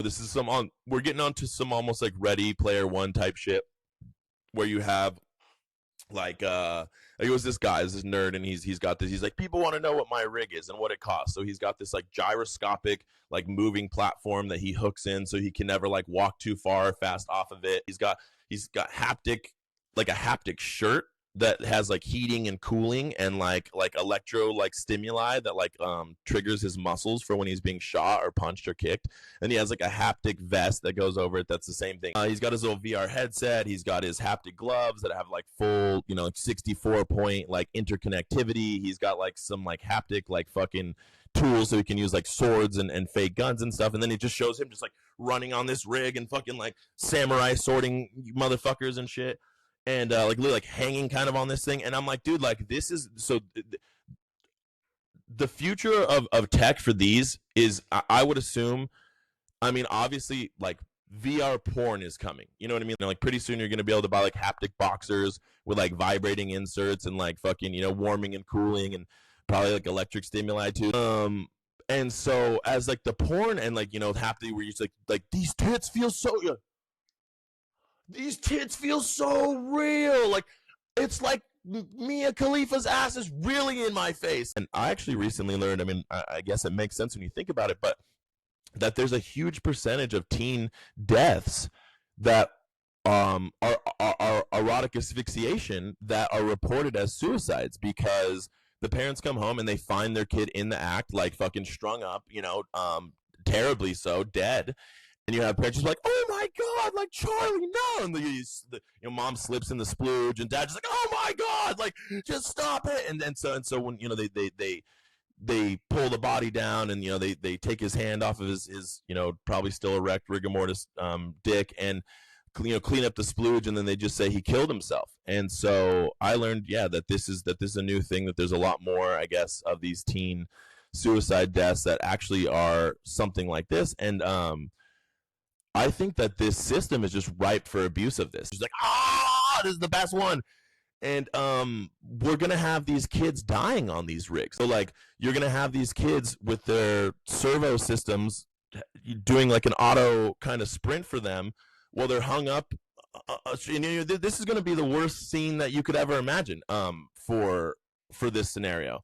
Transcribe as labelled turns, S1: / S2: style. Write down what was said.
S1: This is we're getting onto some almost like Ready Player One type shit where you have like it was this guy, this nerd, and he's got this. He's like, people want to know what my rig is and what it costs. So he's got this like gyroscopic like moving platform that he hooks in, so he can never like walk too far or fast off of it. He's got haptic, like a haptic shirt that has like heating and cooling and like electro like stimuli that like triggers his muscles for when he's being shot or punched or kicked. And he has like a haptic vest that goes over it that's the same thing. He's got his little VR headset, he's got his haptic gloves that have like full 64 point like interconnectivity. He's got like some like haptic like fucking tools so he can use like swords and fake guns and stuff. And then it just shows him just like running on this rig and fucking like samurai sorting motherfuckers and shit, and like hanging kind of on this thing. And I'm like, dude, like this is so the future of tech for these is, I would assume, I mean, obviously like VR porn is coming, you know what I mean? Like pretty soon you're going to be able to buy like haptic boxers with like vibrating inserts and like fucking warming and cooling and probably like electric stimuli too. And so as like the porn and like haptic, where you like these tits feel so real. Like, it's like Mia Khalifa's ass is really in my face. And I actually recently learned, I mean, I guess it makes sense when you think about it, but that there's a huge percentage of teen deaths that are erotic asphyxiation that are reported as suicides, because the parents come home and they find their kid in the act, like fucking strung up, terribly so, dead. And you have parents just like, oh my god, like Charlie, no. And mom slips in the splooge, and dad's just like, oh my god, like just stop it. And so when they pull the body down, and they take his hand off of his probably still erect rigor mortis dick, and clean up the splooge, and then they just say he killed himself. And so I learned, that this is a new thing, that there's a lot more, I guess, of these teen suicide deaths that actually are something like this. And I think that this system is just ripe for abuse of this. It's like, this is the best one. And we're going to have these kids dying on these rigs. So, like, you're going to have these kids with their servo systems doing, like, an auto kind of sprint for them while they're hung up. This is going to be the worst scene that you could ever imagine for this scenario.